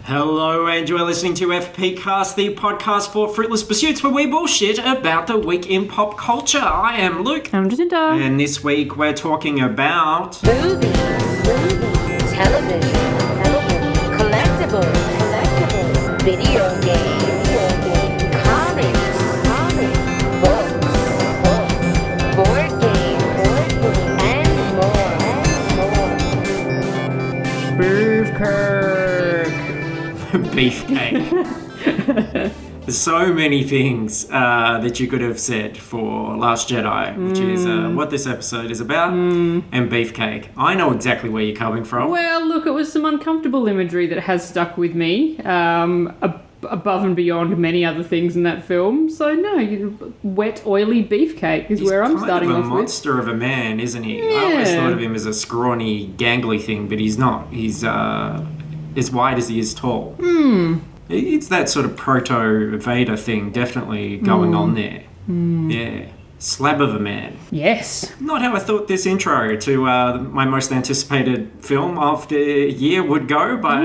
Hello, and you're listening to FPcast, the podcast for fruitless pursuits where we bullshit about the week in pop culture. I am Luke. I'm Jacinta. And this week we're talking about... movies, television, collectibles, video games, comics, books, board games, and more. Beefcake. Beefcake. There's so many things that you could have said for Last Jedi, which is what this episode is about, and beefcake. I know exactly where you're coming from. Well, look, it was some uncomfortable imagery that has stuck with me, above and beyond many other things in that film. So, no, wet, oily beefcake is where I'm starting off with. He's kind of a monster of a man, isn't he? Yeah. I always thought of him as a scrawny, gangly thing, but he's not. He's as wide as he is tall. It's that sort of proto-Vader thing definitely going on there. Yeah. Slab of a man. Yes. Not how I thought this intro to my most anticipated film of the year would go, but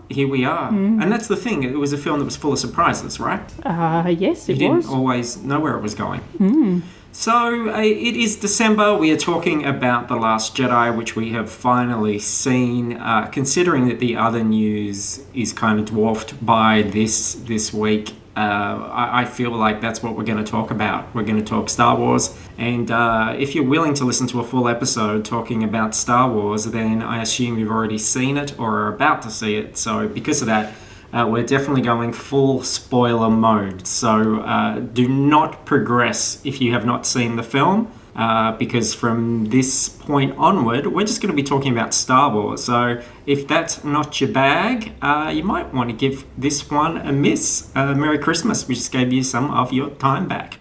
here we are. And that's the thing. It was a film that was full of surprises, right? Yes, it was. You didn't always know where it was going. So it is December. We are talking about The Last Jedi, which we have finally seen. Considering that the other news is kind of dwarfed by this week, I feel like that's what we're going to talk about. We're going to talk Star Wars. And if you're willing to listen to a full episode talking about Star Wars, then I assume you've already seen it or are about to see it. So because of that, we're definitely going full spoiler mode. So do not progress if you have not seen the film, because from this point onward, we're just going to be talking about Star Wars. So if that's not your bag, you might want to give this one a miss. Merry Christmas. We just gave you some of your time back.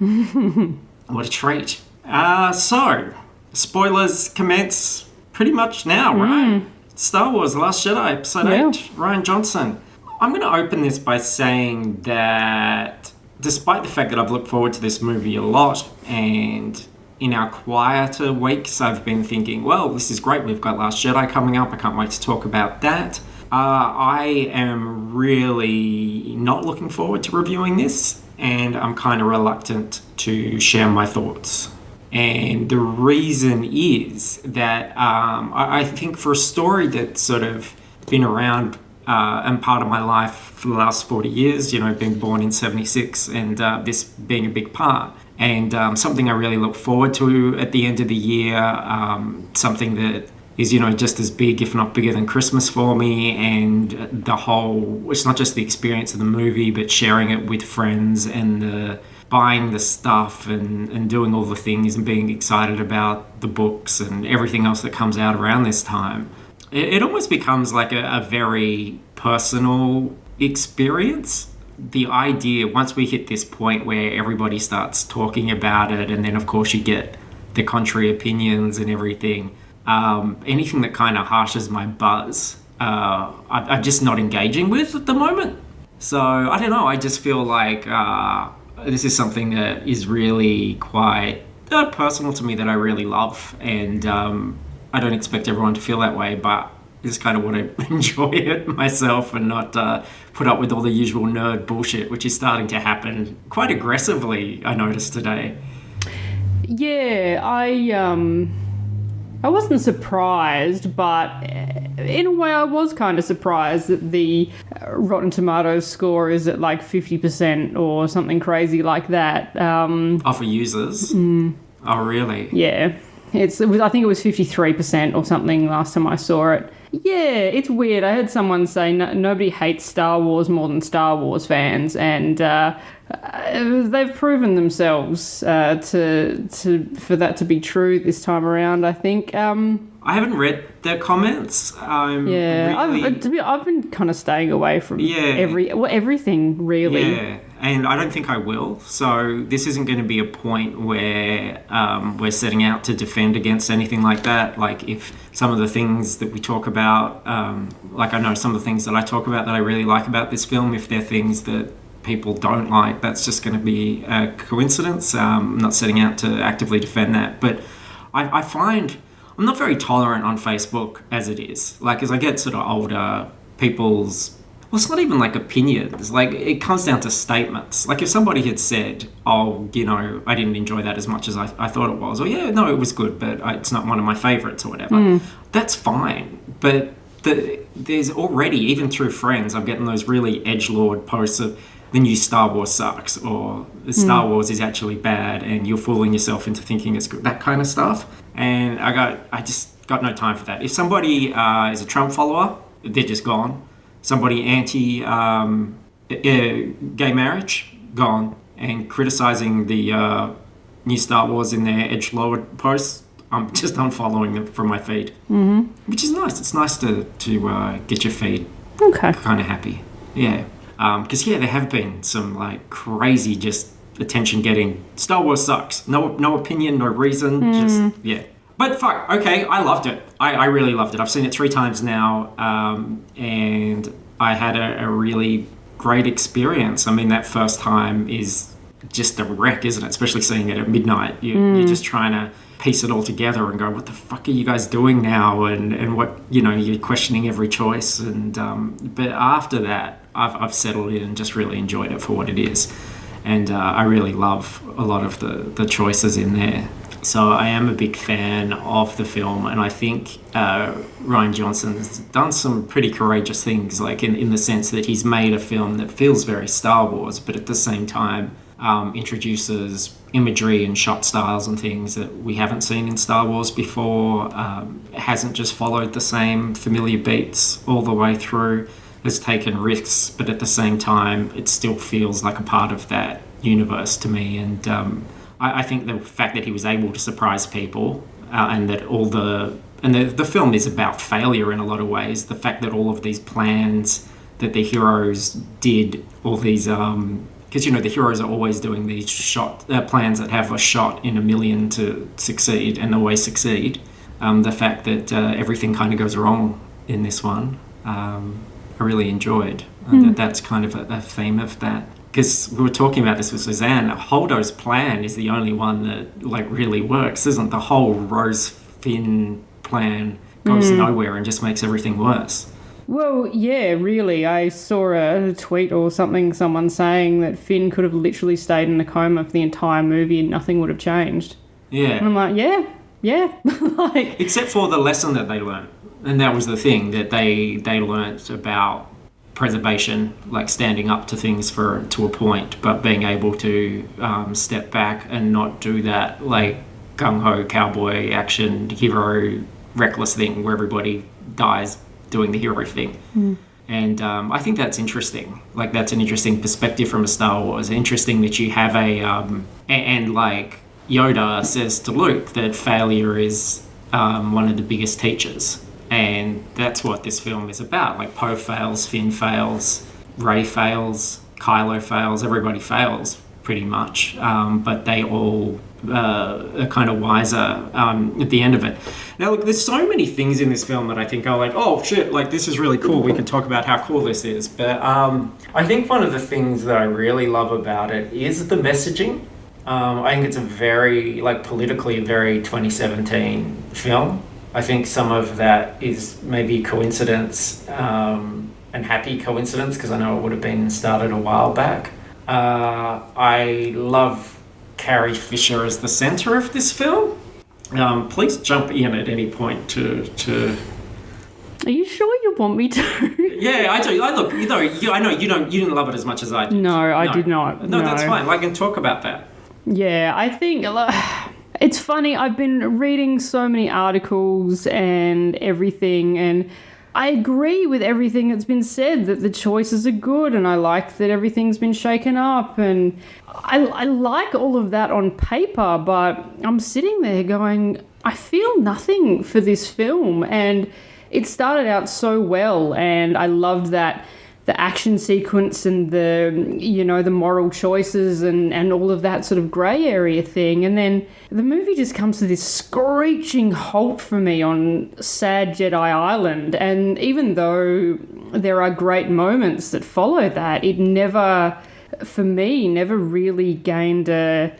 What a treat. So, spoilers commence pretty much now, right? Star Wars, Last Jedi, Episode 8, Rian Johnson. I'm going to open this by saying that despite the fact that I've looked forward to this movie a lot, and in our quieter weeks I've been thinking, well, this is great, we've got Last Jedi coming up, I can't wait to talk about that. I am really not looking forward to reviewing this, and I'm kind of reluctant to share my thoughts. And the reason is that I think for a story that's sort of been around and part of my life for the last 40 years, being born in 76 and this being a big part. And something I really look forward to at the end of the year, something that is, just as big, if not bigger than Christmas for me. And it's not just the experience of the movie, but sharing it with friends and buying the stuff and doing all the things and being excited about the books and everything else that comes out around this time. It almost becomes like a very personal experience. The idea, once we hit this point where everybody starts talking about it, and then of course you get the contrary opinions and everything, anything that kind of harshes my buzz, I'm just not engaging with at the moment. So I don't know, I just feel like this is something that is really quite personal to me, that I really love, and I don't expect everyone to feel that way, but I just kind of want to enjoy it myself and not put up with all the usual nerd bullshit, which is starting to happen quite aggressively, I noticed today. Yeah, I wasn't surprised, but in a way I was kind of surprised that the Rotten Tomatoes score is at like 50% or something crazy like that. For users? Oh, really? Yeah. I think it was 53% or something last time I saw it. Yeah, it's weird. I heard someone say nobody hates Star Wars more than Star Wars fans, and they've proven themselves for that to be true this time around, I think. I haven't read their comments. I've been kind of staying away from everything, really. Yeah, and I don't think I will. So this isn't going to be a point where we're setting out to defend against anything like that. Like if some of the things that we talk about, like I know some of the things that I talk about that I really like about this film, if they're things that people don't like, that's just going to be a coincidence. I'm not setting out to actively defend that. But I find I'm not very tolerant on Facebook as it is. Like, as I get sort of older, people's Well, it's not even like opinions. Like, it comes down to statements. Like, if somebody had said, oh, you know, I didn't enjoy that as much as I thought it was, or yeah, no, it was good, but it's not one of my favourites or whatever, that's fine. But there's already, even through friends, I'm getting those really edgelord posts of the new Star Wars sucks, or Star Wars is actually bad, and you're fooling yourself into thinking it's good, that kind of stuff. And I just got no time for that. If somebody is a Trump follower, they're just gone. Somebody anti-gay marriage, gone. And criticising the new Star Wars in their edgelord posts, I'm just unfollowing them from my feed. Which is nice. It's nice to get your feed kind of happy. Yeah. Because, there have been some, like, crazy just attention-getting, Star Wars sucks. No opinion, no reason, just, yeah. But fuck, okay, I loved it. I really loved it. I've seen it 3 times now, and I had a really great experience. I mean, that first time is just a wreck, isn't it? Especially seeing it at midnight. You're just trying to piece it all together and go, what the fuck are you guys doing now? And what, you're questioning every choice. And but after that, I've settled in and just really enjoyed it for what it is. And I really love a lot of the choices in there. So I am a big fan of the film, and I think Rian Johnson's done some pretty courageous things, like in the sense that he's made a film that feels very Star Wars, but at the same time introduces imagery and shot styles and things that we haven't seen in Star Wars before. It hasn't just followed the same familiar beats all the way through. Has taken risks, but at the same time, it still feels like a part of that universe to me. And I think the fact that he was able to surprise people, and that the film is about failure in a lot of ways. The fact that all of these plans that the heroes did, all these, because the heroes are always doing these plans that have a shot in a million to succeed, and always succeed. The fact that everything kind of goes wrong in this one, I really enjoyed. That's kind of a theme of that. Because we were talking about this with Suzanne, Holdo's plan is the only one that really works, isn't the whole Rose Finn plan goes nowhere and just makes everything worse. Well, yeah, really. I saw a tweet or something, someone saying that Finn could have literally stayed in a coma for the entire movie and nothing would have changed. Yeah. And I'm like, yeah. Except for the lesson that they learned. And that was the thing, that they learnt about preservation, like standing up to things to a point, but being able to step back and not do that like gung-ho cowboy action hero reckless thing where everybody dies doing the hero thing. And I think that's interesting. Like, that's an interesting perspective from a Star Wars. Interesting that you have and like Yoda says to Luke that failure is one of the biggest teachers. And that's what this film is about. Like, Poe fails, Finn fails, Rey fails, Kylo fails, everybody fails pretty much. But they all are kind of wiser at the end of it. Now, look, there's so many things in this film that I think are like, oh, shit, like, this is really cool. We can talk about how cool this is. But I think one of the things that I really love about it is the messaging. I think it's a very, politically very 2017 film. I think some of that is maybe coincidence, and happy coincidence, because I know it would have been started a while back. I love Carrie Fisher as the centre of this film. Please jump in at any point to... Are you sure you want me to? Yeah, I do. I know you didn't love it as much as I did. No, I did not. No, that's fine. I can talk about that. Yeah, I think... It's funny, I've been reading so many articles and everything, and I agree with everything that's been said, that the choices are good, and I like that everything's been shaken up, and I like all of that on paper, but I'm sitting there going, I feel nothing for this film, and it started out so well, and I loved that the action sequence and the moral choices and all of that sort of grey area thing. And then the movie just comes to this screeching halt for me on Sad Jedi Island. And even though there are great moments that follow that, it never really gained a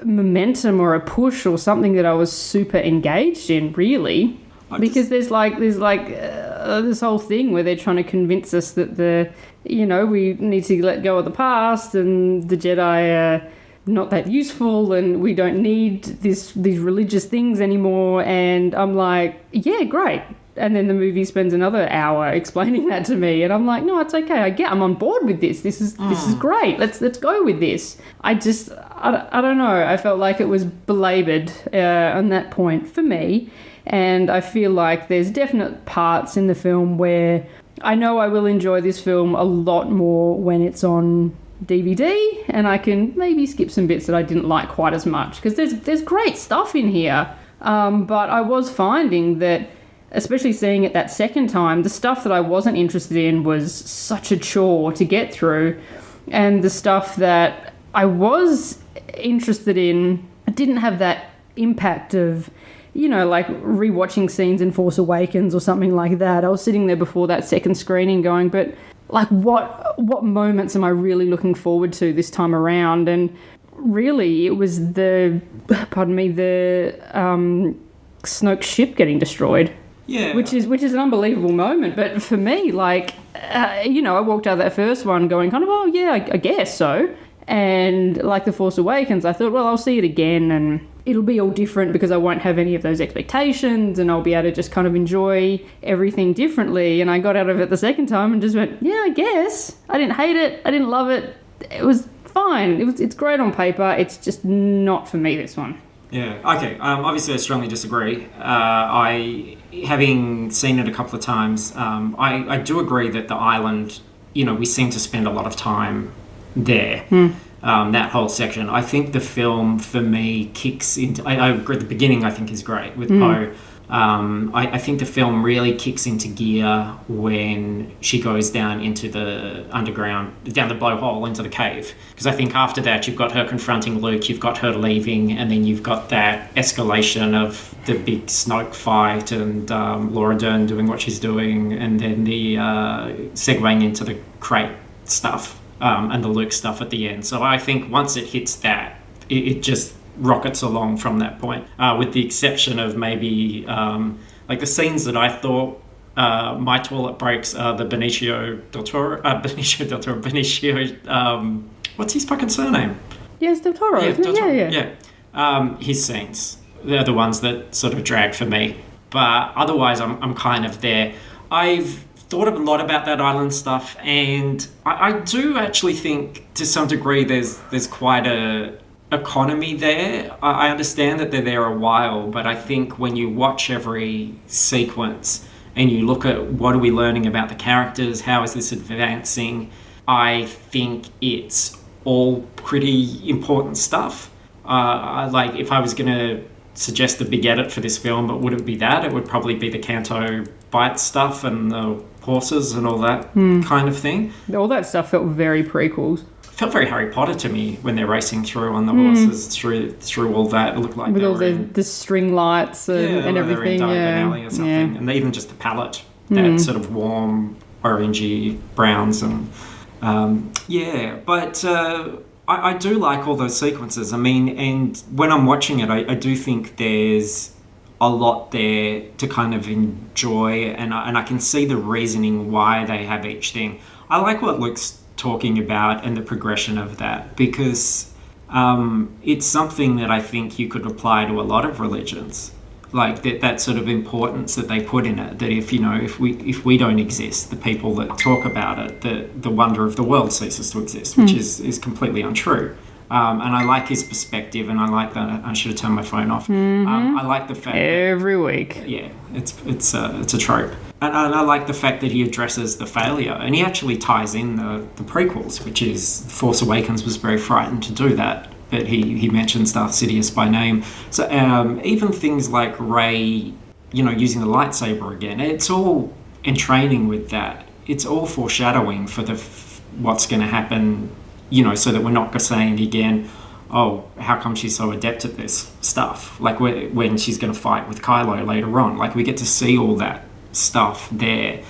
momentum or a push or something that I was super engaged in, really. Because there's this whole thing where they're trying to convince us that we need to let go of the past and the Jedi are not that useful and we don't need these religious things anymore. And I'm like, yeah, great. And then the movie spends another hour explaining that to me, and I'm like, no, it's okay. I'm on board with this. This is great. Let's go with this. I don't know. I felt like it was belabored on that point for me, and I feel like there's definite parts in the film where I know I will enjoy this film a lot more when it's on DVD, and I can maybe skip some bits that I didn't like quite as much, because there's great stuff in here. But I was finding that, especially seeing it that second time, the stuff that I wasn't interested in was such a chore to get through, and the stuff that I was interested in didn't have that impact of, like rewatching scenes in Force Awakens or something like that. I was sitting there before that second screening going, but like what moments am I really looking forward to this time around? And really it was the Snoke's ship getting destroyed. Yeah. Which is an unbelievable moment. But for me, like, I walked out of that first one going kind of, oh, yeah, I guess so. And like The Force Awakens, I thought, well, I'll see it again and it'll be all different because I won't have any of those expectations and I'll be able to just kind of enjoy everything differently. And I got out of it the second time and just went, yeah, I guess. I didn't hate it. I didn't love it. It was fine. It's great on paper. It's just not for me, this one. Yeah, okay. Obviously, I strongly disagree. Having seen it a couple of times, I do agree that the island, we seem to spend a lot of time there, that whole section. I think the film, for me, kicks into... I agree, the beginning, I think, is great with Poe. I think the film really kicks into gear when she goes down into the underground, down the blowhole into the cave. Because I think after that, you've got her confronting Luke, you've got her leaving, and then you've got that escalation of the big Snoke fight and Laura Dern doing what she's doing, and then the segueing into the crate stuff and the Luke stuff at the end. So I think once it hits that, it just rockets along from that point, with the exception of maybe like the scenes that I thought my toilet breaks are the Benicio del Toro, what's his fucking surname? Yes, Del Toro. Yeah, Del Toro. Yeah. His scenes, they're the ones that sort of drag for me, but otherwise I'm kind of there. I've thought a lot about that island stuff, and I do actually think to some degree there's quite a economy there. I understand that they're there a while, but I think when you watch every sequence and you look at what are we learning about the characters, how is this advancing, I think it's all pretty important stuff. Like if I was going to suggest a big edit for this film, it wouldn't be that. It would probably be the Canto Bight stuff and the horses and all that kind of thing. All that stuff felt very prequels. Felt very Harry Potter to me when they're racing through on the horses through all that. It looked like with all the string lights and everything. They're in Diagon Alley or something. And even just the palette, that sort of warm orangey browns and but I do like all those sequences. I mean, and when I'm watching it, I do think there's a lot there to kind of enjoy, and I can see the reasoning why they have each thing. I like what Luke's talking about and the progression of that, because it's something that I think you could apply to a lot of religions, like that sort of importance that they put in it, that if we don't exist, the people that talk about it, the wonder of the world ceases to exist, which is completely untrue. And I like his perspective, and I like that. I should have turned my phone off. I like the fact every week. Yeah, it's a trope, and I like the fact that he addresses the failure, and he actually ties in the prequels, which is Force Awakens was very frightened to do that, but he mentions Darth Sidious by name. So even things like Rey, using the lightsaber again, it's all entraining with that. It's all foreshadowing for what's going to happen. So that we're not saying again, oh, how come she's so adept at this stuff? Like when she's going to fight with Kylo later on. Like we get to see all that stuff there.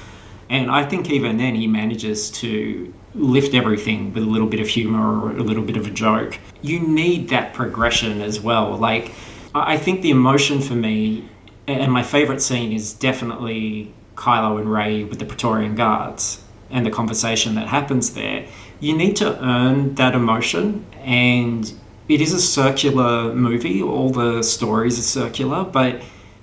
And I think even then he manages to lift everything with a little bit of humour or a little bit of a joke. You need that progression as well. Like I think the emotion for me, and my favourite scene is definitely Kylo and Rey with the Praetorian Guards and the conversation that happens there, you need to earn that emotion. And it is a circular movie. All the stories are circular,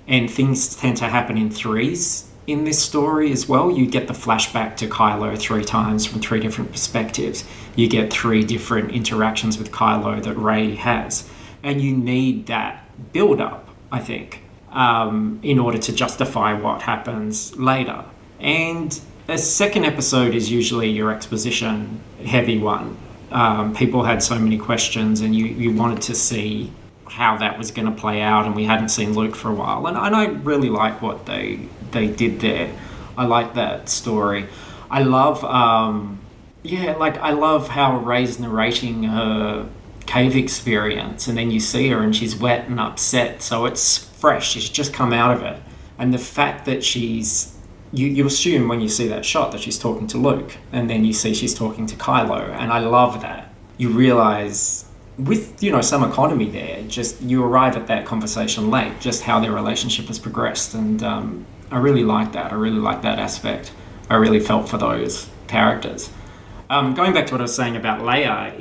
and things tend to happen in threes in this story as well. You get the flashback to Kylo 3 times from 3 different perspectives. You get 3 different interactions with Kylo that Rey has. And you need that build-up, I think, in order to justify what happens later. And a second episode is usually your exposition-heavy one. People had so many questions, and you wanted to see how that was going to play out, and we hadn't seen Luke for a while. And I really like what they did there. I like that story. I love, I love how Rey's narrating her cave experience, and then you see her and she's wet and upset, so it's fresh. She's just come out of it. And the fact that you assume when you see that shot that she's talking to Luke, and then you see she's talking to Kylo, and I love that. You realise with, some economy there, just you arrive at that conversation late, just how their relationship has progressed, and I really like that. I really like that aspect. I really felt for those characters. Going back to what I was saying about Leia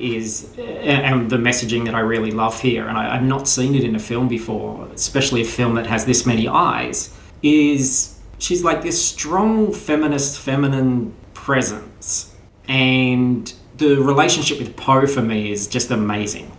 and the messaging that I really love here, and I've not seen it in a film before, especially a film that has this many eyes, is she's like this strong feminine presence. And the relationship with Poe for me is just amazing.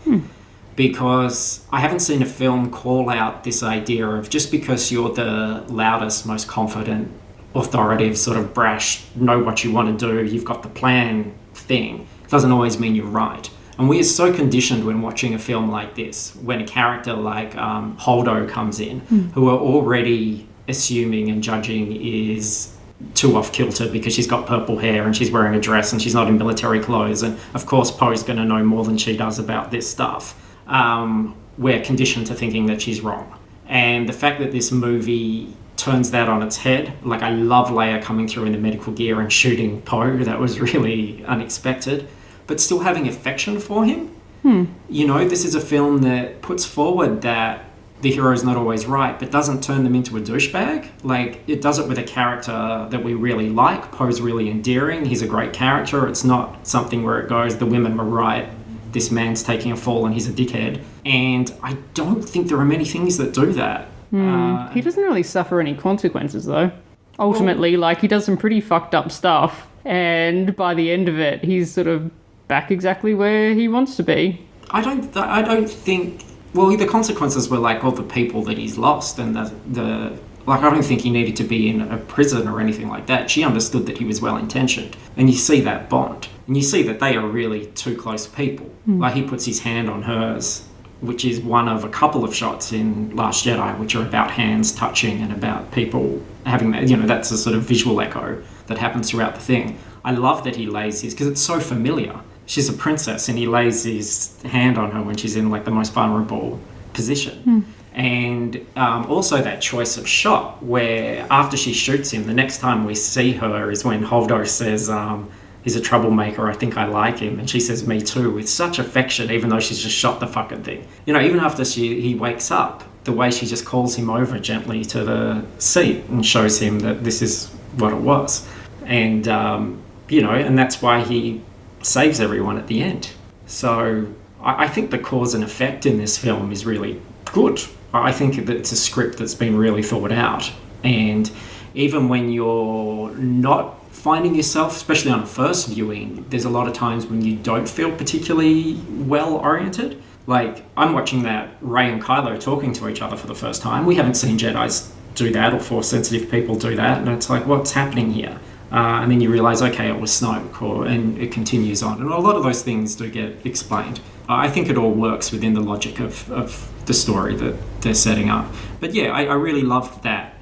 Because I haven't seen a film call out this idea of just because you're the loudest, most confident, authoritative, sort of brash, know what you want to do, you've got the plan thing, doesn't always mean you're right. And we are so conditioned when watching a film like this, when a character like Holdo comes in, who are already assuming and judging is too off kilter because she's got purple hair and she's wearing a dress and she's not in military clothes, and of course Poe's going to know more than she does about this stuff. We're conditioned to thinking that she's wrong. And the fact that this movie turns that on its head, like I love Leia coming through in the medical gear and shooting Poe, that was really unexpected, but still having affection for him. This is a film that puts forward that the hero's not always right, but doesn't turn them into a douchebag. Like, it does it with a character that we really like. Poe's really endearing. He's a great character. It's not something where it goes, the women were right, this man's taking a fall and he's a dickhead. And I don't think there are many things that do that. He doesn't really suffer any consequences, though. Ultimately, he does some pretty fucked up stuff, and by the end of it, he's sort of back exactly where he wants to be. I don't think... Well, the consequences were all the people that he's lost, and I don't think he needed to be in a prison or anything like that. She understood that he was well-intentioned, and you see that bond, and you see that they are really two close people. He puts his hand on hers, which is one of a couple of shots in Last Jedi, which are about hands touching and about people having that, that's a sort of visual echo that happens throughout the thing. I love that he lays his, because it's so familiar. She's a princess, and he lays his hand on her when she's in the most vulnerable position. And also that choice of shot where after she shoots him, the next time we see her is when Holdo says, he's a troublemaker, I think I like him. And she says, me too, with such affection, even though she's just shot the fucking thing. Even after he wakes up, the way she just calls him over gently to the seat and shows him that this is what it was. And, and that's why he saves everyone at the end. So I think the cause and effect in this film is really good. I think that it's a script that's been really thought out. And even when you're not finding yourself, especially on a first viewing, there's a lot of times when you don't feel particularly well-oriented. I'm watching that Rey and Kylo talking to each other for the first time. We haven't seen Jedis do that, or Force-sensitive people do that, and it's what's happening here? And then you realise, okay, it was Snoke, and it continues on. And a lot of those things do get explained. I think it all works within the logic of the story that they're setting up. But yeah, I really loved that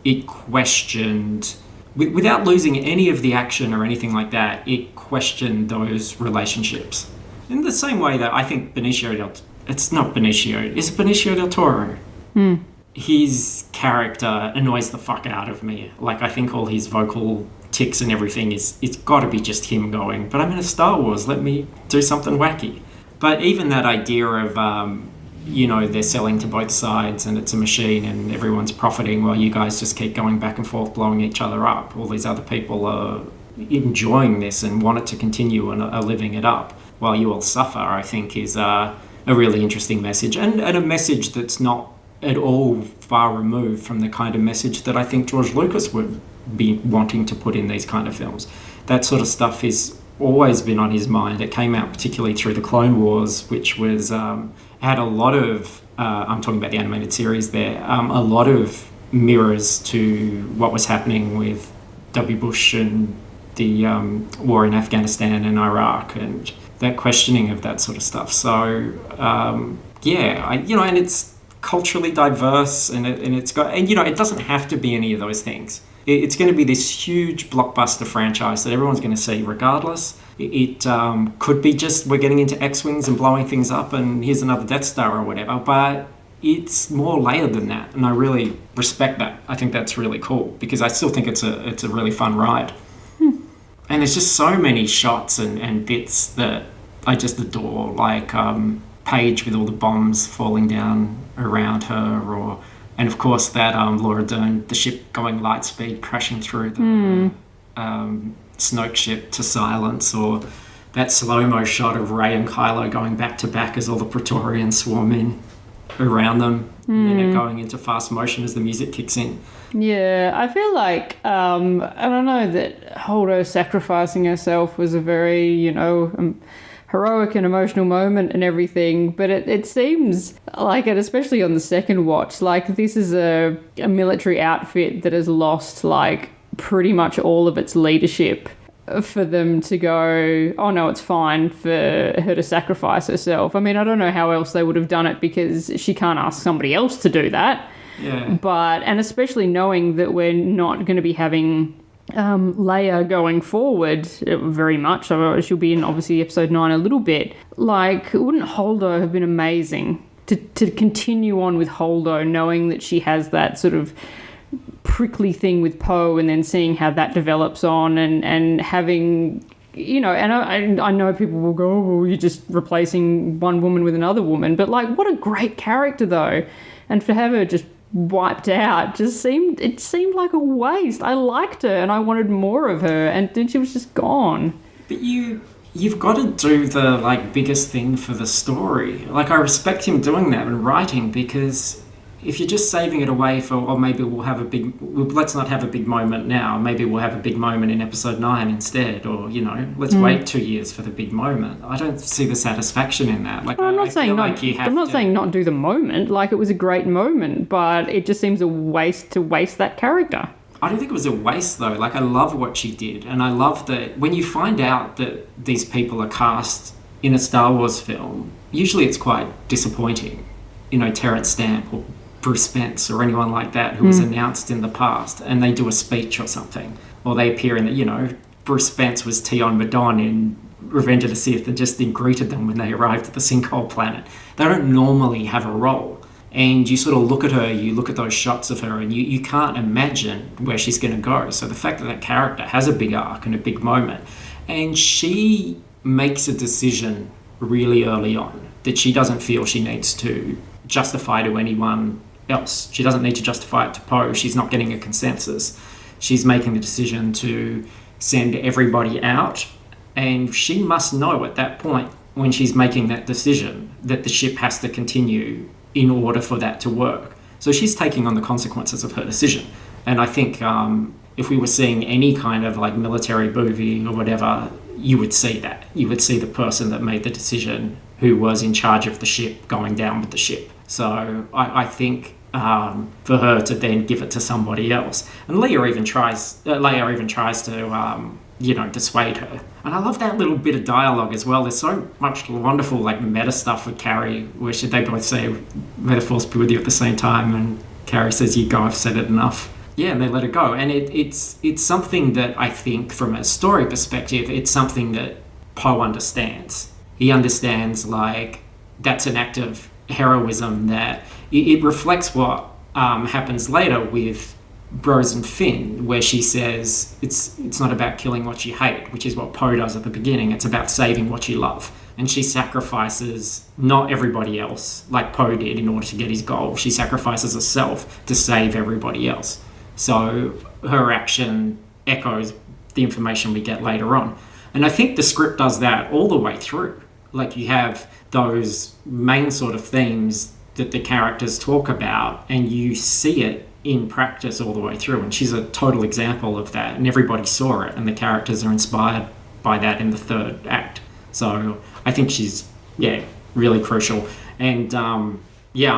it questioned, without losing any of the action or anything like that, it questioned those relationships. In the same way that I think it's not Benicio, it's Benicio del Toro. His character annoys the fuck out of me. I think all his vocal tics and everything it's got to be just him going, but I'm in a Star Wars, let me do something wacky. But even that idea of they're selling to both sides and it's a machine and everyone's profiting while you guys just keep going back and forth, blowing each other up. All these other people are enjoying this and want it to continue and are living it up while you all suffer, I think is a really interesting message, and a message that's not at all far removed from the kind of message that I think George Lucas would be wanting to put in these kind of films. That sort of stuff has always been on his mind. It came out particularly through the Clone Wars, which was had a lot of, I'm talking about the animated series there, a lot of mirrors to what was happening with W. Bush and the war in Afghanistan and Iraq and that questioning of that sort of stuff. So, and it's culturally diverse and it's got, and it doesn't have to be any of those things. It's going to be this huge blockbuster franchise that everyone's going to see regardless. It could be just we're getting into X-Wings and blowing things up and here's another Death Star or whatever, but it's more layered than that, and I really respect that. I think that's really cool because I still think it's a really fun ride. And there's just so many shots and bits that I just adore, like Paige with all the bombs falling down around her, and of course that Laura Dern, the ship going light speed, crashing through the Snoke ship to silence, or that slow-mo shot of Rey and Kylo going back to back as all the Praetorians swarm in around them, and then it going into fast motion as the music kicks in. Yeah, I feel like, I don't know, that Holdo sacrificing herself was a very, heroic and emotional moment and everything, but it seems like it, especially on the second watch, like this is a military outfit that has lost, like, pretty much all of its leadership for them to go, oh no, it's fine for her to sacrifice herself. I mean, I don't know how else they would have done it because she can't ask somebody else to do that. Yeah. And especially knowing that we're not going to be having Leia going forward very much. She'll be in obviously episode 9 a little bit. Like, wouldn't Holdo have been amazing to continue on with Holdo, knowing that she has that sort of prickly thing with Poe, and then seeing how that develops on, and having, and I know people will go, oh, well, you're just replacing one woman with another woman, but like, what a great character though, and to have her just wiped out seemed like a waste. I liked her and I wanted more of her, and then she was just gone. But you've got to do the biggest thing for the story. I respect him doing that and writing, because if you're just saving it away for, or maybe let's not have a big moment now, maybe we'll have a big moment in episode 9 instead, or, let's wait 2 years for the big moment. I don't see the satisfaction in that. I'm not saying not do the moment. Like, it was a great moment, but it just seems a waste to waste that character. I don't think it was a waste, though. I love what she did, and I love that when you find out that these people are cast in a Star Wars film, usually it's quite disappointing. Terrence Stamp or Bruce Spence or anyone like that who was announced in the past, and they do a speech or something, or they appear in the, Bruce Spence was Tion Madon in Revenge of the Sith and just greeted them when they arrived at the sinkhole planet. They don't normally have a role, and you sort of look at her, you look at those shots of her, and you can't imagine where she's going to go. So the fact that that character has a big arc and a big moment, and she makes a decision really early on that she doesn't feel she needs to justify to anyone else. She doesn't need to justify it to Poe. She's not getting a consensus. She's making the decision to send everybody out, and she must know at that point, when she's making that decision, that the ship has to continue in order for that to work. So she's taking on the consequences of her decision. And I think if we were seeing any kind of military movie or whatever, you would see that. You would see the person that made the decision who was in charge of the ship going down with the ship. So I think for her to then give it to somebody else, and Leia even tries to dissuade her. And I love that little bit of dialogue as well. There's so much wonderful meta stuff with Carrie, where they both say, "May the Force be with you" at the same time, and Carrie says, "You go, I've said it enough." Yeah, and they let it go. And it's something that I think, from a story perspective, it's something that Poe understands. He understands that's an act of heroism, that it reflects what happens later with Rose and Finn, where she says it's not about killing what you hate, which is what Poe does at the beginning. It's about saving what you love. and she sacrifices not everybody else like Poe did in order to get his goal. She sacrifices herself to save everybody else. So her action echoes the information we get later on. And I think the script does that all the way through. Like, you have those main sort of themes that the characters talk about, and you see it in practice all the way through. And she's a total example of that, and everybody saw it, and the characters are inspired by that in the third act. So I think she's, really crucial. And I'm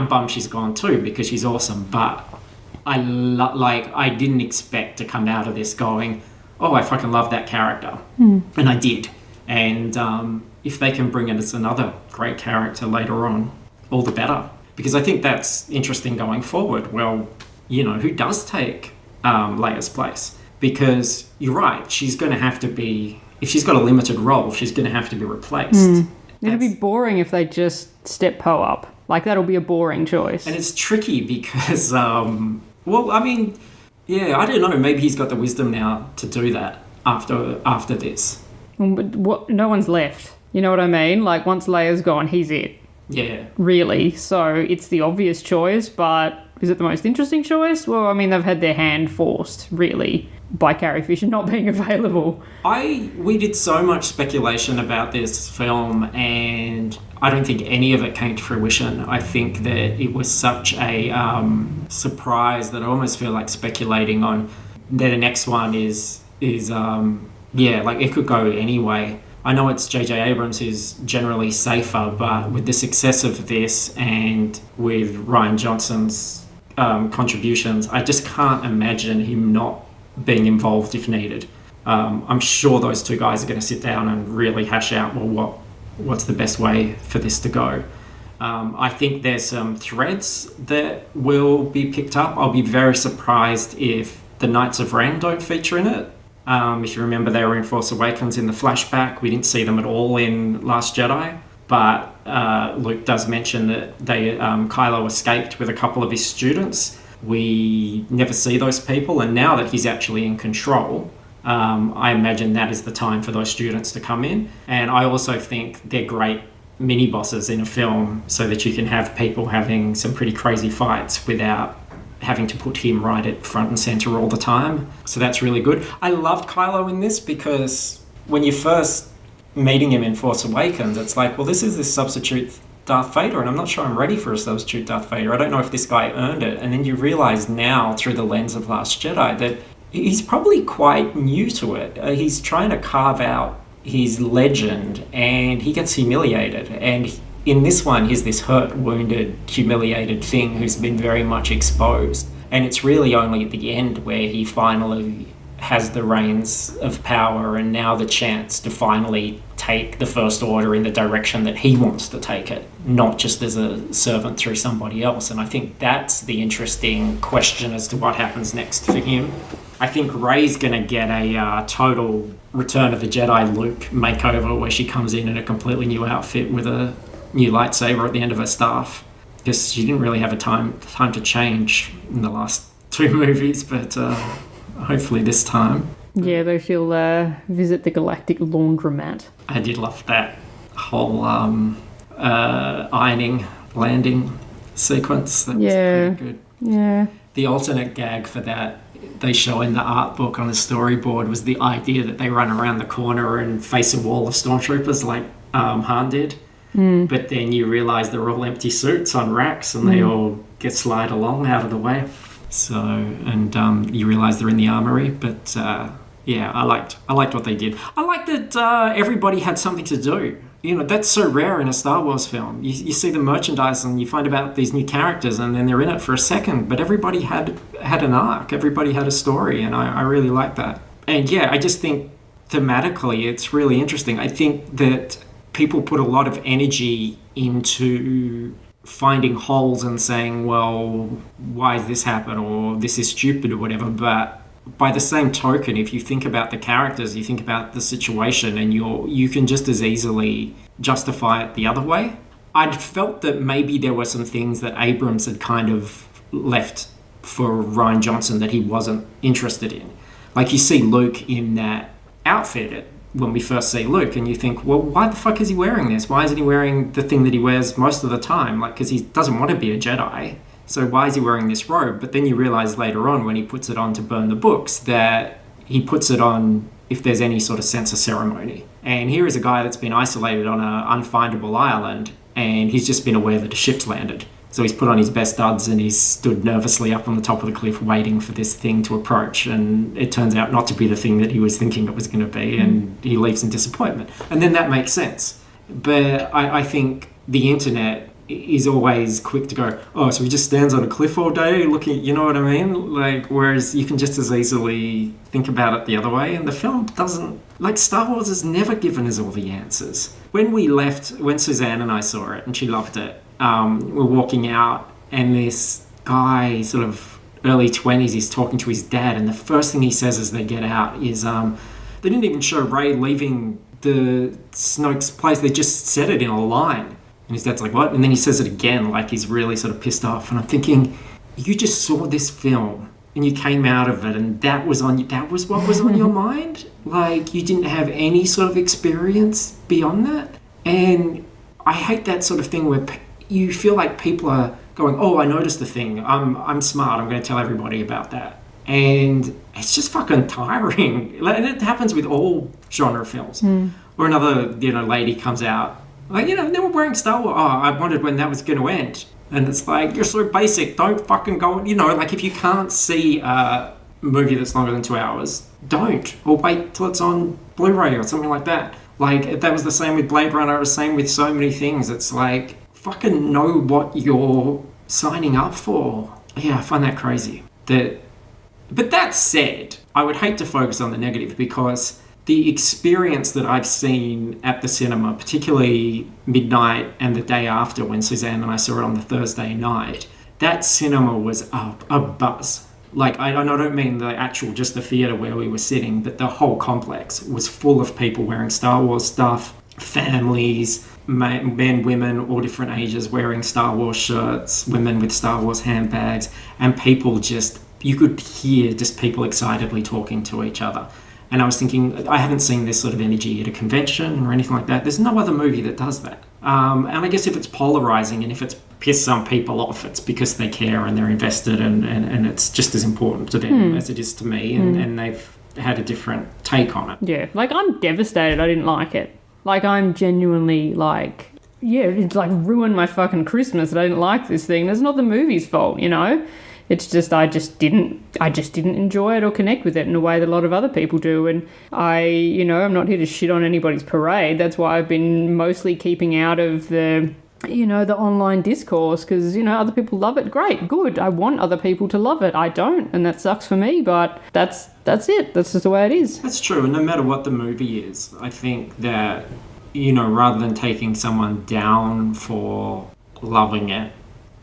bummed she's gone too, because she's awesome. But I didn't expect to come out of this going, oh, I fucking love that character. And I did. And if they can bring in us another great character later on, all the better. Because I think that's interesting going forward. Well, who does take Leia's place? Because you're right, she's going to have to be, if she's got a limited role, she's going to have to be replaced. It'd be boring if they just step Poe up. Like, that'll be a boring choice. And it's tricky because, I don't know, maybe he's got the wisdom now to do that after this. But no one's left. You know what I mean? Like, once Leia's gone, he's it. Yeah. Really. So it's the obvious choice, but is it the most interesting choice? Well, I mean, they've had their hand forced, really, by Carrie Fisher not being available. We did so much speculation about this film, and I don't think any of it came to fruition. I think that it was such a surprise that I almost feel like speculating on that the next one is it could go anyway. I know it's J.J. Abrams who's generally safer, but with the success of this and with Rian Johnson's contributions, I just can't imagine him not being involved if needed. I'm sure those two guys are going to sit down and really hash out, what's the best way for this to go. I think there's some threads that will be picked up. I'll be very surprised if the Knights of Ren don't feature in it. If you remember, they were in Force Awakens in the flashback. We didn't see them at all in Last Jedi. But Luke does mention that Kylo escaped with a couple of his students. We never see those people. And now that he's actually in control, I imagine that is the time for those students to come in. And I also think they're great mini-bosses in a film so that you can have people having some pretty crazy fights without having to put him right at front and center all the time. So that's really good. I loved Kylo in this because when you're first meeting him in Force Awakens, it's like, well, this is this substitute Darth Vader, and I'm not sure I'm ready for a substitute Darth Vader. I don't know if this guy earned it. And then you realize now, through the lens of Last Jedi, that he's probably quite new to it. He's trying to carve out his legend, and he gets humiliated. And in this one, he's this hurt, wounded, humiliated thing who's been very much exposed. And it's really only at the end where he finally has the reins of power and now the chance to finally take the First Order in the direction that he wants to take it, not just as a servant through somebody else. And I think that's the interesting question as to what happens next for him. I think Rey's going to get a total Return of the Jedi Luke makeover where she comes in a completely new outfit with a new lightsaber at the end of her staff, because she didn't really have a time to change in the last two movies, but hopefully this time. Yeah, though she'll visit the galactic laundromat. I did love that whole ironing landing sequence. That was pretty good. Yeah. The alternate gag for that they show in the art book on the storyboard was the idea that they run around the corner and face a wall of stormtroopers like Han did. But then you realise they're all empty suits on racks and they all get slide along out of the way. So, and you realise they're in the armory. But I liked what they did. I liked that everybody had something to do. You know, that's so rare in a Star Wars film. You see the merchandise and you find about these new characters and then they're in it for a second. But everybody had an arc. Everybody had a story, and I really like that. And yeah, I just think thematically it's really interesting. I think that people put a lot of energy into finding holes and saying, well, why has this happened, or this is stupid or whatever. But by the same token, if you think about the characters, you think about the situation, and you can just as easily justify it the other way. I'd felt that maybe there were some things that Abrams had kind of left for Rian Johnson that he wasn't interested in. Like, you see Luke in that outfit when we first see Luke, and you think, well, why the fuck is he wearing this? Why isn't he wearing the thing that he wears most of the time? Like, because he doesn't want to be a Jedi. So why is he wearing this robe? But then you realize later on when he puts it on to burn the books that he puts it on if there's any sort of sense of ceremony. And here is a guy that's been isolated on an unfindable island, and he's just been aware that a ship's landed. So he's put on his best duds and he's stood nervously up on the top of the cliff waiting for this thing to approach. And it turns out not to be the thing that he was thinking it was going to be. And he leaves in disappointment. And then that makes sense. But I think the internet is always quick to go, oh, so he just stands on a cliff all day looking, you know what I mean? Like, whereas you can just as easily think about it the other way. And the film doesn't, like, Star Wars has never given us all the answers. When we left, when Suzanne and I saw it and she loved it, we're walking out and this guy, sort of early 20s, he's talking to his dad, and the first thing he says as they get out is, they didn't even show Rey leaving the Snoke's place, they just said it in a line. And his dad's like, what? And then he says it again, like he's really sort of pissed off. And I'm thinking, you just saw this film and you came out of it and that was what was on your mind? Like, you didn't have any sort of experience beyond that? And I hate that sort of thing where you feel like people are going, oh, I noticed the thing. I'm smart. I'm going to tell everybody about that. And it's just fucking tiring. And it happens with all genre films. Or another, lady comes out, like, they were wearing Star Wars. Oh, I wondered when that was going to end. And it's like, you're so basic. Don't fucking go, like if you can't see a movie that's longer than 2 hours, don't. Or wait till it's on Blu-ray or something like that. Like, that was the same with Blade Runner. It was the same with so many things. It's like, fucking know what you're signing up for. Yeah, I find that crazy. But that said, I would hate to focus on the negative because the experience that I've seen at the cinema, particularly midnight and the day after when Suzanne and I saw it on the Thursday night, that cinema was a buzz. Like, I don't mean the actual, just the theatre where we were sitting, but the whole complex was full of people wearing Star Wars stuff, families, men, women, all different ages wearing Star Wars shirts, women with Star Wars handbags, and people just, you could hear just people excitedly talking to each other. And I was thinking, I haven't seen this sort of energy at a convention or anything like that. There's no other movie that does that. And I guess if it's polarizing and if it's pissed some people off, it's because they care and they're invested and it's just as important to them as it is to me. And they've had a different take on it. Yeah, like, I'm devastated I didn't like it. Like, I'm genuinely like, yeah, it's like ruined my fucking Christmas that I didn't like this thing. That's not the movie's fault, It's just I just didn't enjoy it or connect with it in a way that a lot of other people do. And I'm not here to shit on anybody's parade. That's why I've been mostly keeping out of the online discourse because, other people love it. Great, good. I want other people to love it. I don't, and that sucks for me, but that's it. That's just the way it is. That's true, and no matter what the movie is, I think that, rather than taking someone down for loving it,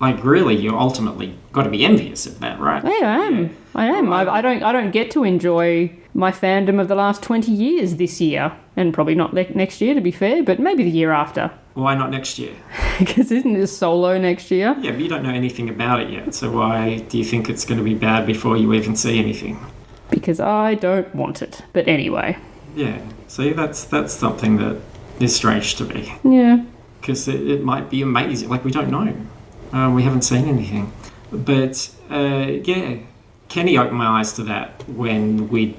like, really, you ultimately got to be envious of that, right? Yeah, I am. Yeah. I am. I don't get to enjoy my fandom of the last 20 years this year, and probably not next year, to be fair, but maybe the year after. Why not next year? Because isn't this Solo next year? Yeah, but you don't know anything about it yet, so why do you think it's going to be bad before you even see anything? Because I don't want it. But anyway. Yeah, see, that's something that is strange to me. Yeah. Because it might be amazing. Like, we don't know. We haven't seen anything. But, yeah, Kenny opened my eyes to that when we,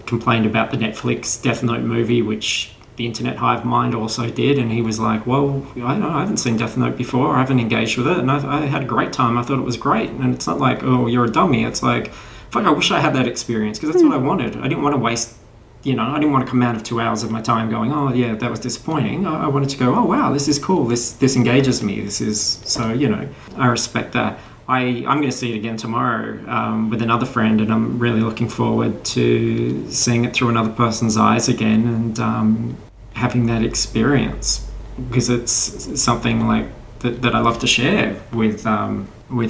complained about the Netflix Death Note movie, which the Internet Hive Mind also did. And he was like, well, I haven't seen Death Note before. I haven't engaged with it. And I had a great time. I thought it was great. And it's not like, oh, you're a dummy. It's like, fuck, I wish I had that experience because that's what I wanted. I didn't want to waste... I didn't want to come out of 2 hours of my time going, oh, yeah, that was disappointing. I wanted to go, oh, wow, this is cool. This engages me. So, I respect that. I'm going to see it again tomorrow with another friend, and I'm really looking forward to seeing it through another person's eyes again and having that experience because it's something like that I love to share with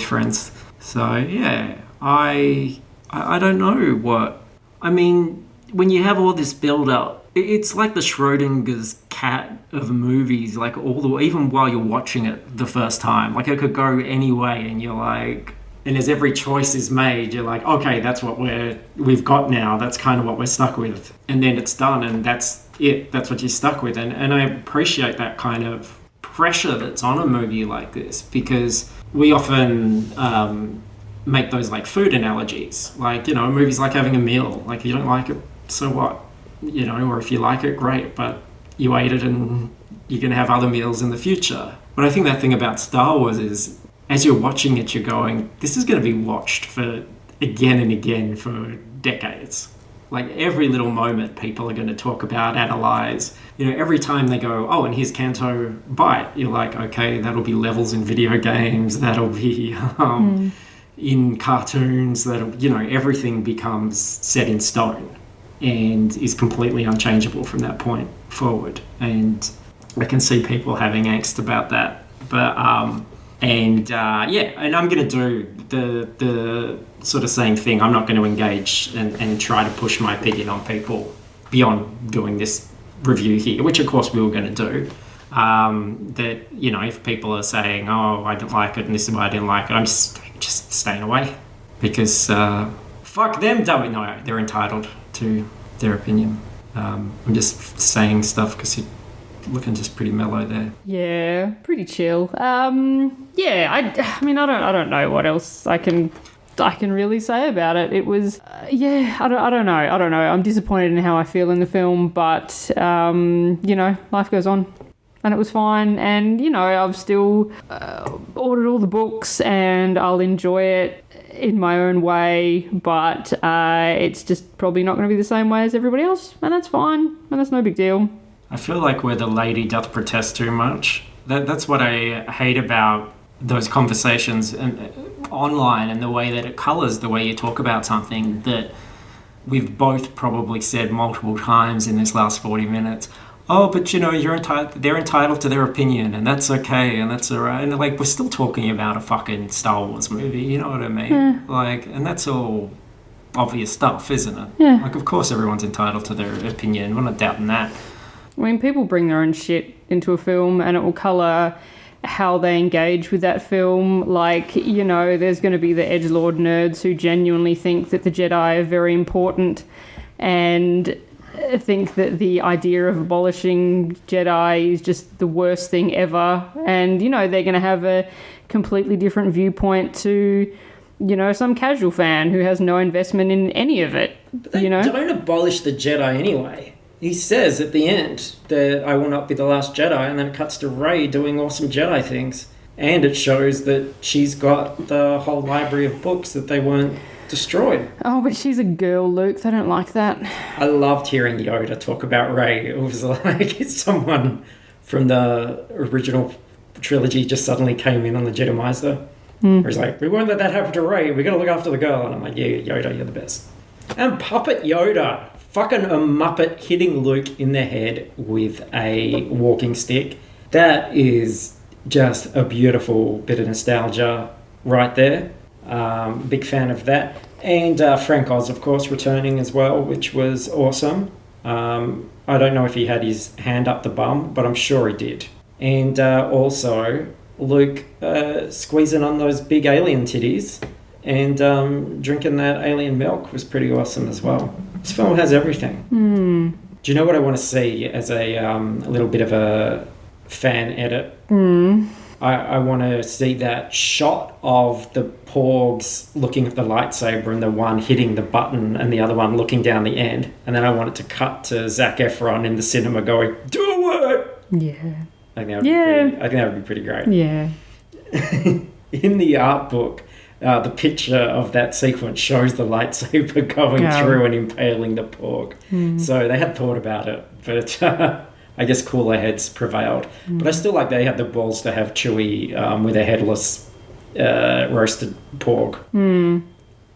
friends. So, yeah, I don't know what... I mean... When you have all this build-up, it's like the Schrodinger's cat of movies, like even while you're watching it the first time. Like, it could go any way, and you're like, And as every choice is made, you're like, okay, that's what we've got now. That's kind of what we're stuck with. And then it's done, and that's it. That's what you're stuck with. And I appreciate that kind of pressure that's on a movie like this, because we often make those like food analogies. Like, you know, a movie's like having a meal. Like, if you don't like it, so what? You know, or if you like it, great. But you ate it and you're going to have other meals in the future. But I think that thing about Star Wars is, as you're watching it, you're going, this is going to be watched for again and again for decades. Like, every little moment people are going to talk about, analyze. You know, every time they go, oh, and here's Canto Bite, you're like, okay, that'll be levels in video games, that'll be in cartoons, that'll, you know, everything becomes set in stone and is completely unchangeable from that point forward. And I can see people having angst about that. But, and I'm going to do the sort of same thing. I'm not going to engage and try to push my opinion on people beyond doing this review here, which of course we were going to do. That, you know, if people are saying, oh, I didn't like it and this is why I didn't like it, I'm just staying away, because fuck them. No, they're entitled to their opinion. I'm just saying stuff because you're looking just pretty mellow there. Yeah, pretty chill. I mean, I don't know what else I can really say about it. It was, I don't know. I'm disappointed in how I feel in the film, but, you know, life goes on. And it was fine. And, you know, I've still ordered all the books and I'll enjoy it in my own way, but it's just probably not going to be the same way as everybody else. And that's fine. And that's no big deal. I feel like where the lady doth protest too much. That's what I hate about those conversations online, and the way that it colours the way you talk about something that we've both probably said multiple times in this last 40 minutes. Oh, but you know, they're entitled to their opinion, and that's okay, and that's all right. And like, we're still talking about a fucking Star Wars movie, you know what I mean? Yeah. Like, and that's all obvious stuff, isn't it? Yeah. Like, of course everyone's entitled to their opinion. We're not doubting that. I mean, people bring their own shit into a film and it will colour how they engage with that film. Like, you know, there's going to be the edgelord nerds who genuinely think that the Jedi are very important and think that the idea of abolishing Jedi is just the worst thing ever. And, you know, they're going to have a completely different viewpoint to, you know, some casual fan who has no investment in any of it. But they you know? Don't abolish the Jedi anyway. He says at the end that I will not be the last Jedi, and then it cuts to Rey doing awesome Jedi things. And it shows that she's got the whole library of books that they weren't destroyed. Oh, but she's a girl, Luke. They don't like that. I loved hearing Yoda talk about Rey. It was like someone from the original trilogy just suddenly came in on the Jedimeister. Where he's like, we won't let that happen to Rey. We got to look after the girl. And I'm like, yeah, Yoda, you're the best. And Puppet Yoda. Fucking a Muppet hitting Luke in the head with a walking stick. That is just a beautiful bit of nostalgia right there. Big fan of that. And Frank Oz, of course, returning as well, which was awesome. I don't know if he had his hand up the bum, but I'm sure he did. And also Luke squeezing on those big alien titties and drinking that alien milk was pretty awesome as well. This film has everything. Do you know what I want to see as a little bit of a fan edit? I want to see that shot of the Porgs looking at the lightsaber and the one hitting the button and the other one looking down the end. And then I want it to cut to Zac Efron in the cinema going, do it! Yeah. I think that would be pretty great. Yeah. In the art book, the picture of that sequence shows the lightsaber going through and impaling the Porg. So they had thought about it, but I guess cooler heads prevailed. But I still like they had the balls to have Chewie with a headless roasted Porg.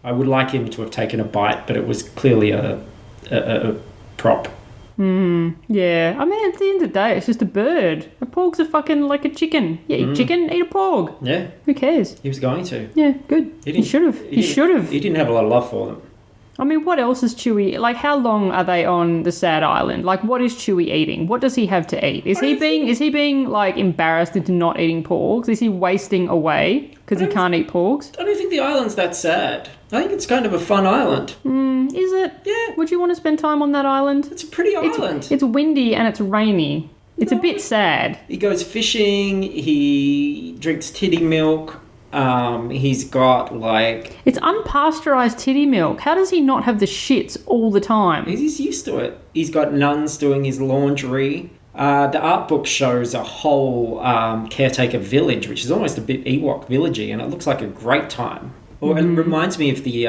I would like him to have taken a bite, but it was clearly a prop. Yeah, I mean, at the end of the day, it's just a bird. A porg's a fucking like a chicken. Yeah, eat chicken, eat a porg. Yeah. Who cares? He was going to. Yeah, good. He should have. He should have. He didn't have a lot of love for them. I mean, what else is Chewie... Like, how long are they on the sad island? Like, what is Chewie eating? What does he have to eat? Is he being, like, embarrassed into not eating porgs? Is he wasting away because he can't eat porgs? I don't think the island's that sad. I think it's kind of a fun island. Is it? Yeah. Would you want to spend time on that island? It's a pretty island. It's windy and it's rainy. It's a bit sad. He goes fishing, he drinks titty milk, he's got, like... It's unpasteurized titty milk. How does he not have the shits all the time? He's used to it. He's got nuns doing his laundry. The art book shows a whole caretaker village, which is almost a bit Ewok villagey, and it looks like a great time. It reminds me of the...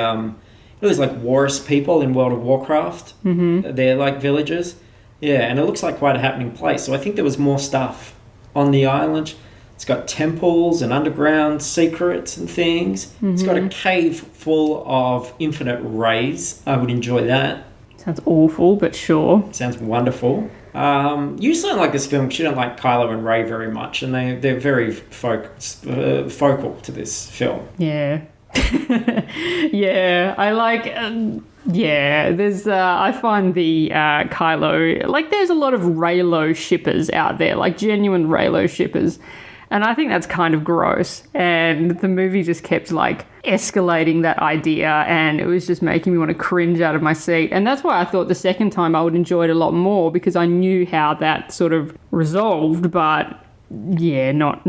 there's like Warris people in World of Warcraft. They're like villages. Yeah, and it looks like quite a happening place. So I think there was more stuff on the island. It's got temples and underground secrets and things. It's got a cave full of infinite rays. I would enjoy that. Sounds awful, but sure. Sounds wonderful. You just don't like this film because you don't like Kylo and Rey very much, and they're very focal to this film. Yeah. Yeah, I like... there's... I find the Kylo... Like, there's a lot of Reylo shippers out there, like genuine Reylo shippers. And I think that's kind of gross. And the movie just kept, like, escalating that idea, and it was just making me want to cringe out of my seat. And that's why I thought the second time I would enjoy it a lot more, because I knew how that sort of resolved, but, yeah, not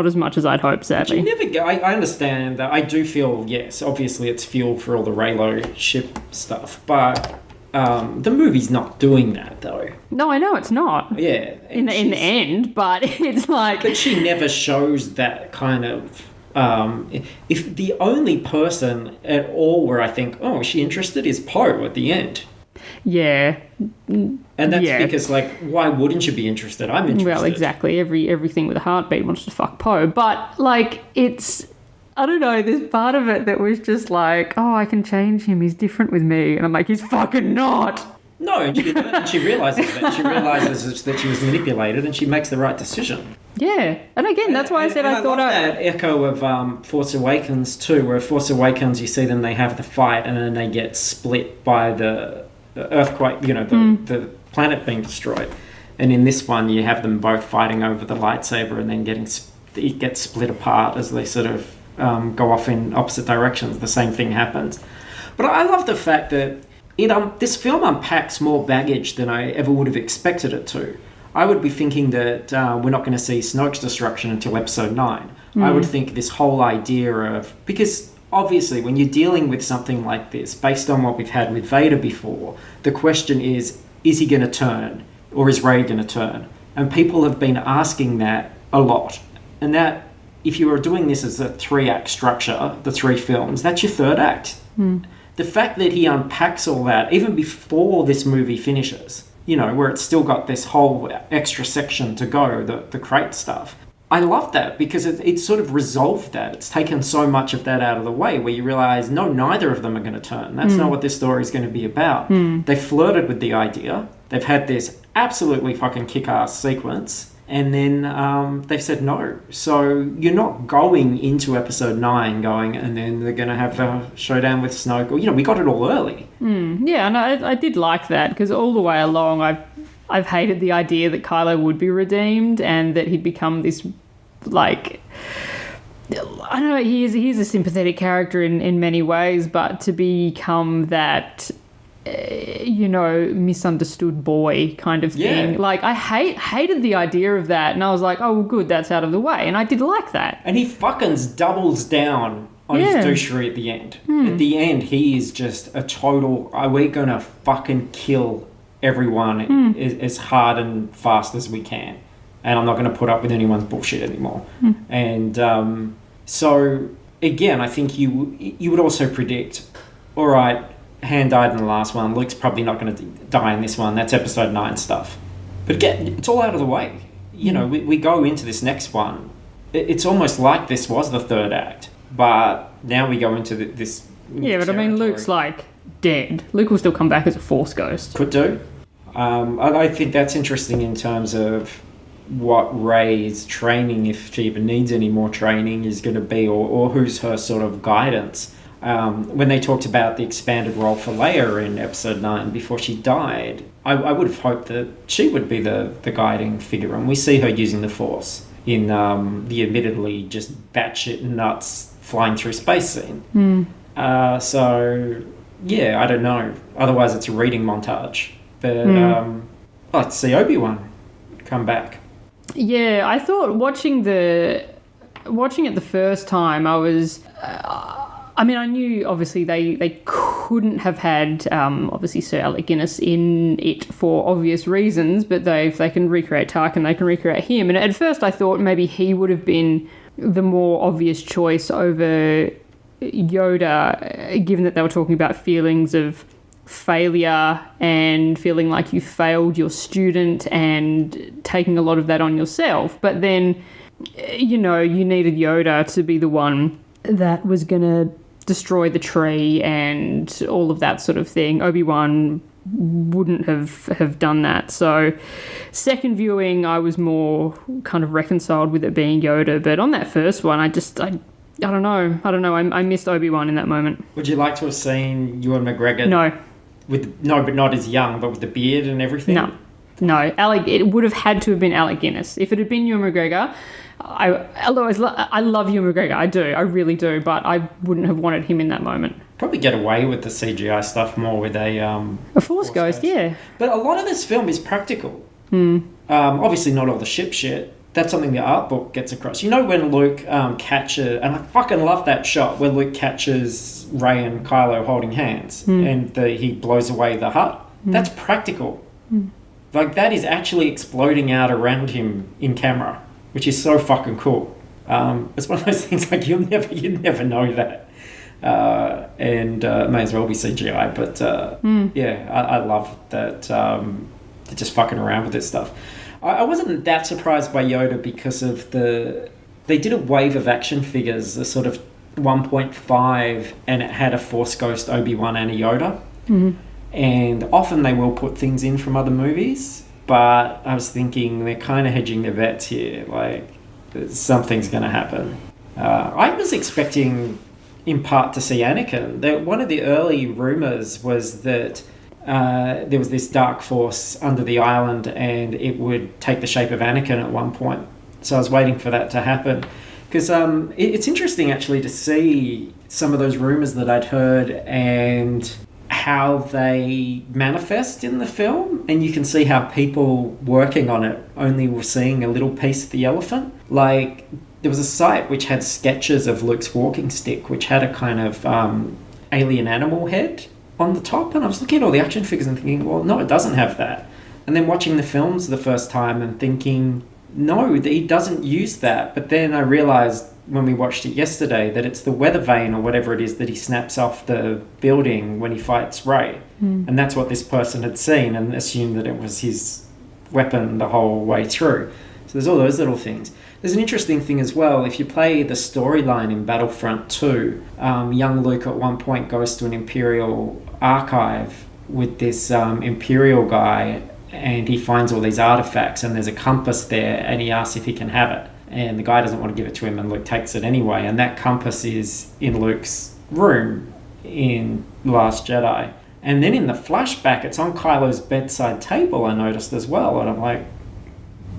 as much as I'd hoped, sadly. You never go. I understand that. I do feel, yes, obviously it's fuel for all the Reylo ship stuff, but the movie's not doing that, though. No, I know it's not. Yeah. In the end, but it's like... But she never shows that kind of... if the only person at all where I think, oh, is she interested, is Poe at the end. Yeah. And that's because, like, why wouldn't you be interested? I'm interested. Well, exactly. Everything with a heartbeat wants to fuck Poe. But, like, it's... I don't know, there's part of it that was just like, oh, I can change him, he's different with me. And I'm like, he's fucking not. No, and she realises that. She realises that she was manipulated, and she makes the right decision. Yeah. And again, that's why I said I thought... that echo of Force Awakens too, where Force Awakens, you see them, they have the fight, and then they get split by the earthquake, the planet being destroyed. And in this one, you have them both fighting over the lightsaber, and then it gets split apart as they sort of go off in opposite directions. The same thing happens. But I love the fact that this film unpacks more baggage than I ever would have expected it to. I would be thinking that we're not going to see Snoke's destruction until episode 9. I would think this whole idea of... Because obviously when you're dealing with something like this, based on what we've had with Vader before, the question is he going to turn? Or is Rey going to turn? And people have been asking that a lot. And that... If you were doing this as a 3-act structure, the 3 films, that's your 3rd act. The fact that he unpacks all that, even before this movie finishes, where it's still got this whole extra section to go, the crate stuff. I love that because it sort of resolved that. It's taken so much of that out of the way where you realise, no, neither of them are going to turn. That's not what this story is going to be about. They flirted with the idea. They've had this absolutely fucking kick-ass sequence. And then they've said no. So you're not going into episode 9 and then they're going to have a showdown with Snoke. Or, we got it all early. Yeah, and I did like that because all the way along I've hated the idea that Kylo would be redeemed and that he'd become this, like... I don't know, he's a sympathetic character in many ways, but to become that... misunderstood boy kind of thing. Yeah. Like, I hated the idea of that, and I was like, oh, well, good, that's out of the way, and I did like that. And he fucking doubles down on his douchery at the end. At the end, he is just a total, we're gonna fucking kill everyone as hard and fast as we can. And I'm not gonna put up with anyone's bullshit anymore. And so, again, I think you would also predict, all right, Han died in the last one. Luke's probably not going to die in this one. That's episode 9 stuff. But again, it's all out of the way. We go into this next one. It's almost like this was the 3rd act. But now we go into this... Yeah, but I mean, Luke's, like, dead. Luke will still come back as a Force ghost. Could do. I think that's interesting in terms of what Rey's training, if she even needs any more training, is going to be, or who's her sort of guidance. when they talked about the expanded role for Leia in Episode 9 before she died, I would have hoped that she would be the guiding figure, and we see her using the Force in the admittedly just batshit nuts flying through space scene. So, yeah, I don't know. Otherwise, it's a reading montage. But I'd like to see Obi-Wan come back. Yeah, I thought watching it the first time, I was... I mean, I knew, obviously, they couldn't have had, obviously, Sir Alec Guinness in it for obvious reasons, but if they can recreate Tarkin, they can recreate him. And at first I thought maybe he would have been the more obvious choice over Yoda, given that they were talking about feelings of failure and feeling like you failed your student and taking a lot of that on yourself. But then, you needed Yoda to be the one that was going to destroy the tree and all of that sort of thing. Obi-Wan wouldn't have done that. So second viewing, I was more kind of reconciled with it being Yoda. But on that first one, I don't know. I missed Obi-Wan in that moment. Would you like to have seen Ewan McGregor? No. But not as young, but with the beard and everything? No. It would have had to have been Alec Guinness. If it had been Ewan McGregor, I love Ewan McGregor. I do. I really do. But I wouldn't have wanted him in that moment. Probably get away with the CGI stuff more with a Force Ghost, yeah. But a lot of this film is practical. Obviously not all the shit. That's something the art book gets across. You know when Luke catches... And I fucking love that shot where Luke catches Rey and Kylo holding hands and he blows away the hut. That's practical. Like, that is actually exploding out around him in camera, which is so fucking cool. It's one of those things, like, you'd never know that. And it may as well be CGI. But, yeah, I love that they're just fucking around with this stuff. I wasn't that surprised by Yoda because of they did a wave of action figures, a sort of 1.5, and it had a Force Ghost, Obi-Wan, and a Yoda. And often they will put things in from other movies, but I was thinking they're kind of hedging their bets here. Like, something's going to happen. I was expecting, in part, to see Anakin. One of the early rumours was that there was this dark force under the island and it would take the shape of Anakin at one point. So I was waiting for that to happen. Because it's interesting, actually, to see some of those rumours that I'd heard and how they manifest in the film. And you can see how people working on it only were seeing a little piece of the elephant. Like, there was a site which had sketches of Luke's walking stick, which had a kind of alien animal head on the top, and I was looking at all the action figures and thinking, well, no, it doesn't have that. And then watching the films the first time and thinking, no, he doesn't use that. But then I realised when we watched it yesterday that it's the weather vane or whatever it is that he snaps off the building when he fights Rey. And that's what this person had seen and assumed that it was his weapon the whole way through. So there's all those little things. There's an interesting thing as well. If you play the storyline in Battlefront 2, young Luke at one point goes to an Imperial archive with this Imperial guy, and he finds all these artifacts, and there's a compass there, and he asks if he can have it. And the guy doesn't want to give it to him, and Luke takes it anyway. And that compass is in Luke's room in Last Jedi. And then in the flashback, it's on Kylo's bedside table, I noticed as well. And I'm like,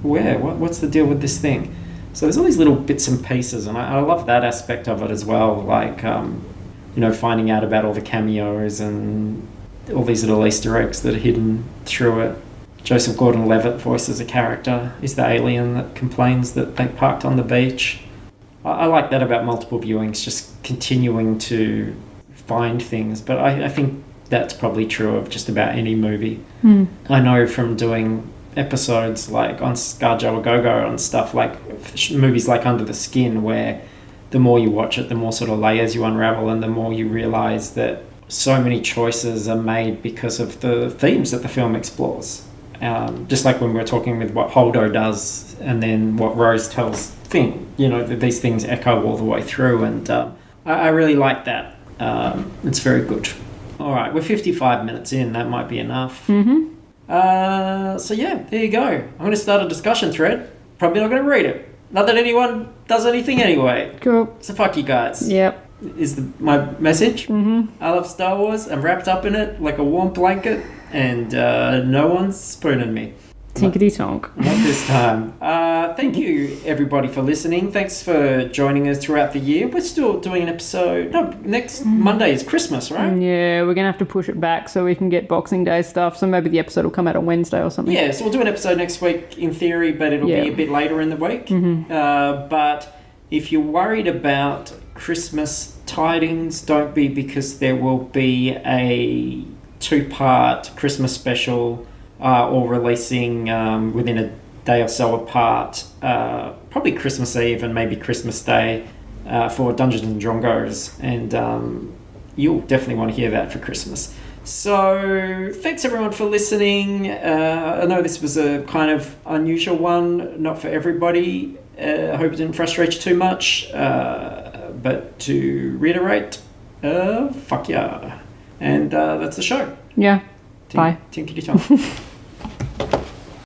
where? What's the deal with this thing? So there's all these little bits and pieces, and I love that aspect of it as well. Like, finding out about all the cameos and all these little Easter eggs that are hidden through it. Joseph Gordon-Levitt voices a character. He's the alien that complains that they parked on the beach. I like that about multiple viewings, just continuing to find things. But I think that's probably true of just about any movie. I know from doing episodes like on ScarJo A Go-Go and stuff, like movies like Under the Skin, where the more you watch it, the more sort of layers you unravel and the more you realise that so many choices are made because of the themes that the film explores. Just like when we were talking with what Holdo does and then what Rose tells Finn, these things echo all the way through, and I really like that. It's very good. All right, we're 55 minutes in. That might be enough. So yeah, there you go. I'm going to start a discussion thread. Probably not going to read it. Not that anyone does anything anyway. Cool. So fuck you guys. Yep. is my message. I love Star Wars. I'm wrapped up in it like a warm blanket, and no one's spooning me. Tinkety tonk. Not this time. Thank you, everybody, for listening. Thanks for joining us throughout the year. We're still doing an episode. No, next Monday is Christmas, right? Yeah, we're going to have to push it back so we can get Boxing Day stuff. So maybe the episode will come out on Wednesday or something. Yeah, so we'll do an episode next week in theory, but it'll be a bit later in the week. But if you're worried about Christmas tidings, don't be, because there will be a 2-part Christmas special all releasing within a day or so apart, probably Christmas Eve and maybe Christmas Day for Dungeons and Drongos, and you'll definitely want to hear that for Christmas. So thanks everyone for listening. I know this was a kind of unusual one, not for everybody. I hope it didn't frustrate you too much, but to reiterate, fuck yeah. And that's the show. Yeah. Bye. Tinkety tonk.